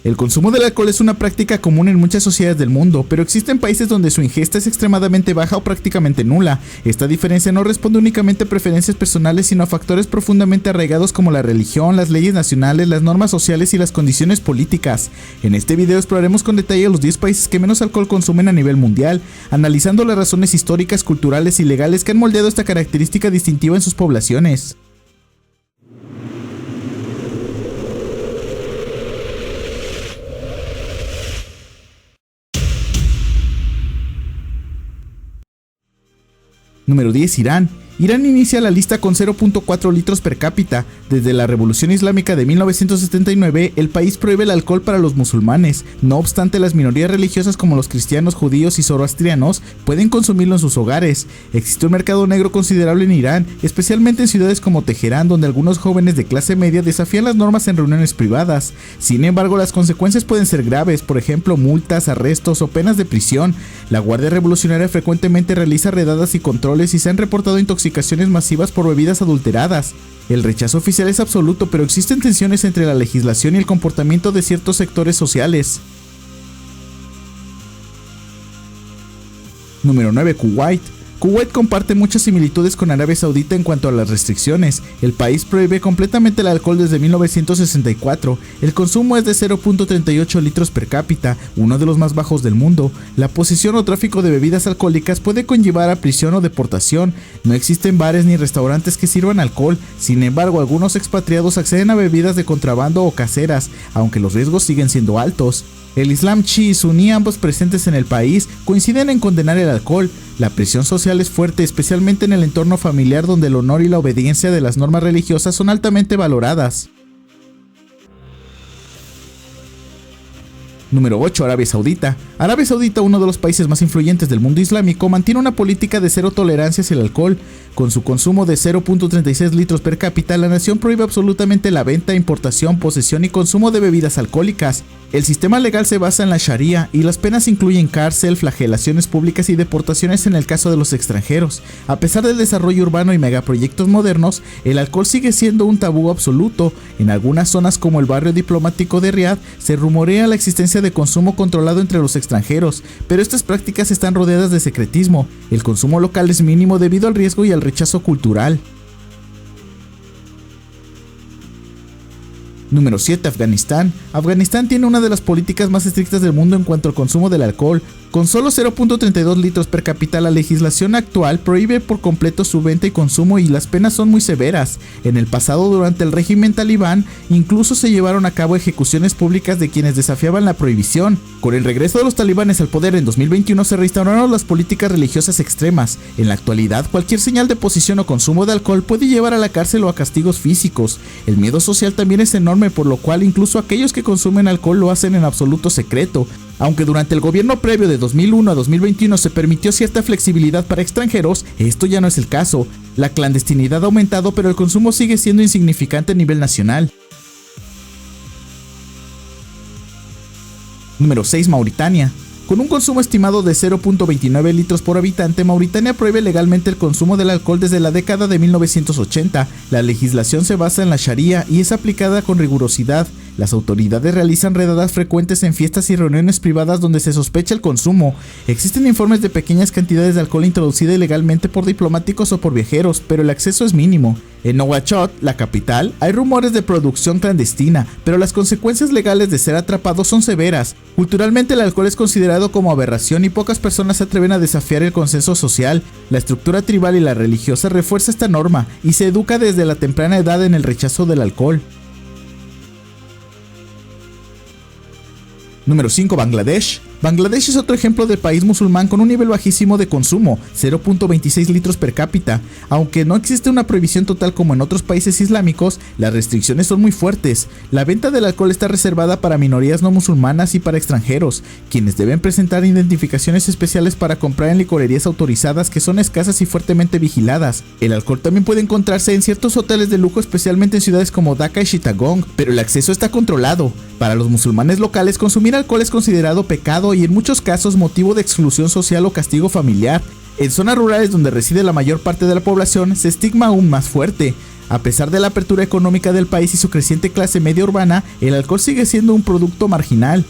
El consumo del alcohol es una práctica común en muchas sociedades del mundo, pero existen países donde su ingesta es extremadamente baja o prácticamente nula. Esta diferencia no responde únicamente a preferencias personales, sino a factores profundamente arraigados como la religión, las leyes nacionales, las normas sociales y las condiciones políticas. En este video exploraremos con detalle los 10 países que menos alcohol consumen a nivel mundial, analizando las razones históricas, culturales y legales que han moldeado esta característica distintiva en sus poblaciones. Número 10. Irán. Irán inicia la lista con 0.4 litros per cápita. Desde la Revolución Islámica de 1979, el país prohíbe el alcohol para los musulmanes. No obstante, las minorías religiosas como los cristianos, judíos y zoroastrianos pueden consumirlo en sus hogares. Existe un mercado negro considerable en Irán, especialmente en ciudades como Teherán, donde algunos jóvenes de clase media desafían las normas en reuniones privadas. Sin embargo, las consecuencias pueden ser graves, por ejemplo, multas, arrestos o penas de prisión. La Guardia Revolucionaria frecuentemente realiza redadas y controles y se han reportado intoxicaciones masivas por bebidas adulteradas. El rechazo oficial es absoluto, pero existen tensiones entre la legislación y el comportamiento de ciertos sectores sociales. Número 9. Kuwait. Kuwait comparte muchas similitudes con Arabia Saudita en cuanto a las restricciones. El país prohíbe completamente el alcohol desde 1964. El consumo es de 0.38 litros per cápita, uno de los más bajos del mundo. La posesión o tráfico de bebidas alcohólicas puede conllevar a prisión o deportación. No existen bares ni restaurantes que sirvan alcohol. Sin embargo, algunos expatriados acceden a bebidas de contrabando o caseras, aunque los riesgos siguen siendo altos. El Islam chií y suní, ambos presentes en el país, coinciden en condenar el alcohol. La presión social es fuerte, especialmente en el entorno familiar donde el honor y la obediencia de las normas religiosas son altamente valoradas. Número 8. Arabia Saudita. Arabia Saudita, uno de los países más influyentes del mundo islámico, mantiene una política de cero tolerancia hacia el alcohol. Con su consumo de 0.36 litros per cápita, la nación prohíbe absolutamente la venta, importación, posesión y consumo de bebidas alcohólicas. El sistema legal se basa en la Sharia y las penas incluyen cárcel, flagelaciones públicas y deportaciones en el caso de los extranjeros. A pesar del desarrollo urbano y megaproyectos modernos, el alcohol sigue siendo un tabú absoluto. En algunas zonas como el barrio diplomático de Riad se rumorea la existencia de consumo controlado entre los extranjeros, pero estas prácticas están rodeadas de secretismo. El consumo local es mínimo debido al riesgo y al rechazo cultural. Número 7. Afganistán. Afganistán tiene una de las políticas más estrictas del mundo en cuanto al consumo del alcohol. Con solo 0.32 litros per cápita, la legislación actual prohíbe por completo su venta y consumo y las penas son muy severas. En el pasado, durante el régimen talibán, incluso se llevaron a cabo ejecuciones públicas de quienes desafiaban la prohibición. Con el regreso de los talibanes al poder en 2021 se restauraron las políticas religiosas extremas. En la actualidad, cualquier señal de posesión o consumo de alcohol puede llevar a la cárcel o a castigos físicos. El miedo social también es enorme, por lo cual incluso aquellos que consumen alcohol lo hacen en absoluto secreto. Aunque durante el gobierno previo de 2001 a 2021 se permitió cierta flexibilidad para extranjeros, esto ya no es el caso. La clandestinidad ha aumentado, pero el consumo sigue siendo insignificante a nivel nacional. Número 6. Mauritania. Con un consumo estimado de 0.29 litros por habitante, Mauritania prohíbe legalmente el consumo del alcohol desde la década de 1980. La legislación se basa en la Sharia y es aplicada con rigurosidad. Las autoridades realizan redadas frecuentes en fiestas y reuniones privadas donde se sospecha el consumo. Existen informes de pequeñas cantidades de alcohol introducida ilegalmente por diplomáticos o por viajeros, pero el acceso es mínimo. En Nouakchott, la capital, hay rumores de producción clandestina, pero las consecuencias legales de ser atrapado son severas. Culturalmente, el alcohol es considerado como aberración y pocas personas se atreven a desafiar el consenso social. La estructura tribal y la religiosa refuerza esta norma y se educa desde la temprana edad en el rechazo del alcohol. Número 5. Bangladesh. Bangladesh es otro ejemplo de país musulmán con un nivel bajísimo de consumo, 0.26 litros per cápita. Aunque no existe una prohibición total como en otros países islámicos, las restricciones son muy fuertes. La venta del alcohol está reservada para minorías no musulmanas y para extranjeros, quienes deben presentar identificaciones especiales para comprar en licorerías autorizadas que son escasas y fuertemente vigiladas. El alcohol también puede encontrarse en ciertos hoteles de lujo, especialmente en ciudades como Dhaka y Chittagong, pero el acceso está controlado. Para los musulmanes locales, consumir alcohol es considerado pecado y en muchos casos motivo de exclusión social o castigo familiar. En zonas rurales donde reside la mayor parte de la población, se estigma aún más fuerte. A pesar de la apertura económica del país y su creciente clase media urbana, el alcohol sigue siendo un producto marginal.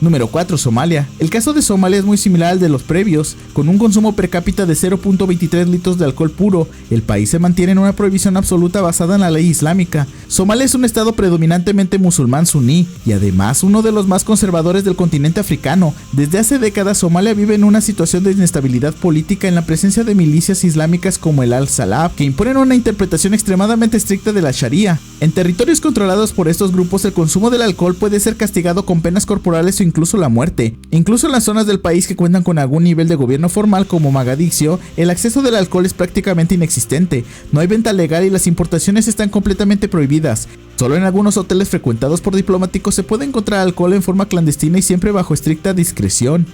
Número 4. Somalia. El caso de Somalia es muy similar al de los previos, con un consumo per cápita de 0.23 litros de alcohol puro. El país se mantiene en una prohibición absoluta basada en la ley islámica. Somalia es un estado predominantemente musulmán suní y además uno de los más conservadores del continente africano. Desde hace décadas Somalia vive en una situación de inestabilidad política en la presencia de milicias islámicas como el Al-Salab, que imponen una interpretación extremadamente estricta de la Sharia. En territorios controlados por estos grupos, el consumo del alcohol puede ser castigado con penas corporales o incluso la muerte. Incluso en las zonas del país que cuentan con algún nivel de gobierno formal como Mogadiscio, el acceso del alcohol es prácticamente inexistente. No hay venta legal y las importaciones están completamente prohibidas. Solo en algunos hoteles frecuentados por diplomáticos se puede encontrar alcohol en forma clandestina y siempre bajo estricta discreción.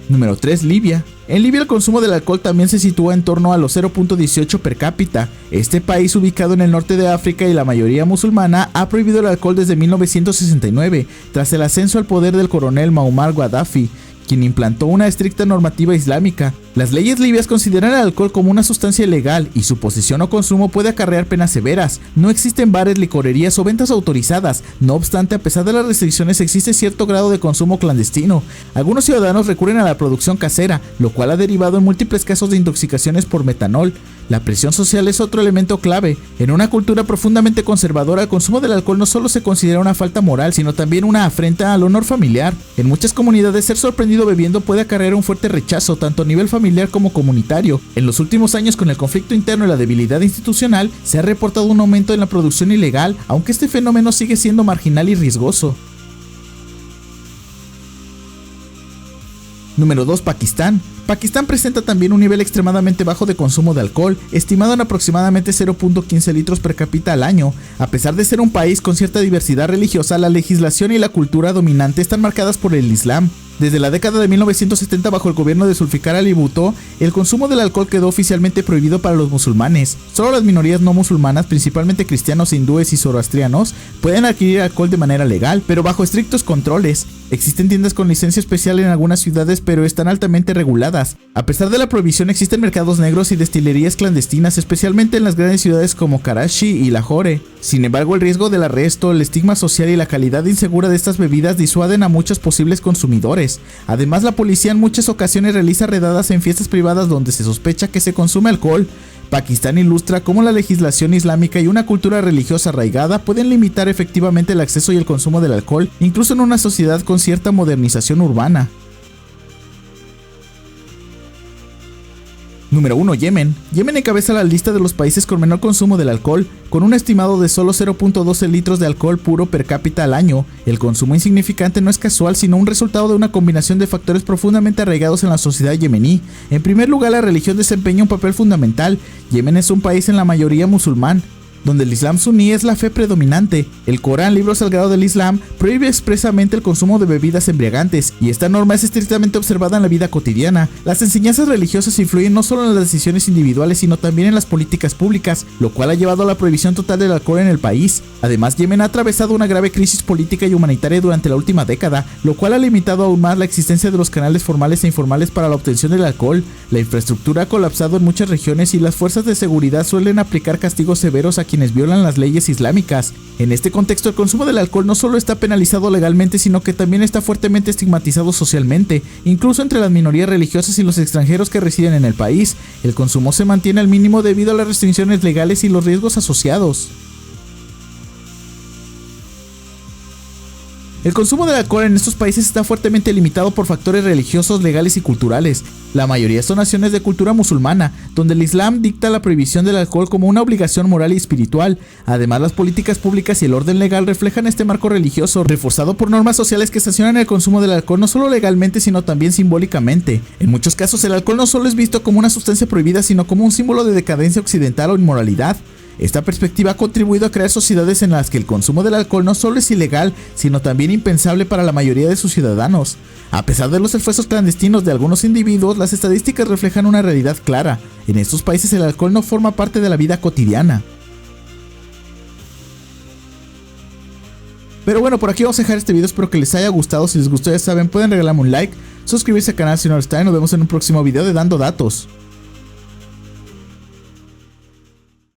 Número 3. Libia. En Libia el consumo del alcohol también se sitúa en torno a los 0.18 per cápita. Este país, ubicado en el norte de África y la mayoría musulmana, ha prohibido el alcohol desde 1969, tras el ascenso al poder del coronel Muammar Gaddafi, quien implantó una estricta normativa islámica. Las leyes libias consideran el alcohol como una sustancia ilegal y su posesión o consumo puede acarrear penas severas. No existen bares, licorerías o ventas autorizadas. No obstante, a pesar de las restricciones, existe cierto grado de consumo clandestino. Algunos ciudadanos recurren a la producción casera, lo cual ha derivado en múltiples casos de intoxicaciones por metanol. La presión social es otro elemento clave. En una cultura profundamente conservadora, el consumo del alcohol no solo se considera una falta moral, sino también una afrenta al honor familiar. En muchas comunidades, ser sorprendido bebiendo puede acarrear un fuerte rechazo, tanto a nivel familiar como comunitario. En los últimos años, con el conflicto interno y la debilidad institucional, se ha reportado un aumento en la producción ilegal, aunque este fenómeno sigue siendo marginal y riesgoso. Número 2. Pakistán. Pakistán presenta también un nivel extremadamente bajo de consumo de alcohol, estimado en aproximadamente 0.15 litros per cápita al año. A pesar de ser un país con cierta diversidad religiosa, la legislación y la cultura dominante están marcadas por el Islam. Desde la década de 1970, bajo el gobierno de Zulfikar Ali Bhutto, el consumo del alcohol quedó oficialmente prohibido para los musulmanes. Solo las minorías no musulmanas, principalmente cristianos, hindúes y zoroastrianos, pueden adquirir alcohol de manera legal, pero bajo estrictos controles. Existen tiendas con licencia especial en algunas ciudades, pero están altamente reguladas. A pesar de la prohibición, existen mercados negros y destilerías clandestinas, especialmente en las grandes ciudades como Karachi y Lahore. Sin embargo, el riesgo del arresto, el estigma social y la calidad insegura de estas bebidas disuaden a muchos posibles consumidores. Además, la policía en muchas ocasiones realiza redadas en fiestas privadas donde se sospecha que se consume alcohol. Pakistán ilustra cómo la legislación islámica y una cultura religiosa arraigada pueden limitar efectivamente el acceso y el consumo del alcohol, incluso en una sociedad con cierta modernización urbana. Número 1. Yemen. Yemen encabeza la lista de los países con menor consumo del alcohol, con un estimado de solo 0.12 litros de alcohol puro per cápita al año. El consumo insignificante no es casual, sino un resultado de una combinación de factores profundamente arraigados en la sociedad yemení. En primer lugar, la religión desempeña un papel fundamental. Yemen es un país en la mayoría musulmán, donde el Islam suní es la fe predominante. El Corán, libro sagrado del Islam, prohíbe expresamente el consumo de bebidas embriagantes, y esta norma es estrictamente observada en la vida cotidiana. Las enseñanzas religiosas influyen no solo en las decisiones individuales, sino también en las políticas públicas, lo cual ha llevado a la prohibición total del alcohol en el país. Además, Yemen ha atravesado una grave crisis política y humanitaria durante la última década, lo cual ha limitado aún más la existencia de los canales formales e informales para la obtención del alcohol. La infraestructura ha colapsado en muchas regiones y las fuerzas de seguridad suelen aplicar castigos severos a quienes violan las leyes islámicas. En este contexto, el consumo del alcohol no solo está penalizado legalmente, sino que también está fuertemente estigmatizado socialmente, incluso entre las minorías religiosas y los extranjeros que residen en el país. El consumo se mantiene al mínimo debido a las restricciones legales y los riesgos asociados. El consumo del alcohol en estos países está fuertemente limitado por factores religiosos, legales y culturales. La mayoría son naciones de cultura musulmana, donde el Islam dicta la prohibición del alcohol como una obligación moral y espiritual. Además, las políticas públicas y el orden legal reflejan este marco religioso, reforzado por normas sociales que sancionan el consumo del alcohol no solo legalmente, sino también simbólicamente. En muchos casos, el alcohol no solo es visto como una sustancia prohibida, sino como un símbolo de decadencia occidental o inmoralidad. Esta perspectiva ha contribuido a crear sociedades en las que el consumo del alcohol no solo es ilegal, sino también impensable para la mayoría de sus ciudadanos. A pesar de los esfuerzos clandestinos de algunos individuos, las estadísticas reflejan una realidad clara. En estos países el alcohol no forma parte de la vida cotidiana. Pero bueno, por aquí vamos a dejar este video, espero que les haya gustado. Si les gustó, ya saben, pueden regalarme un like, suscribirse al canal si no lo están, y nos vemos en un próximo video de Dando Datos.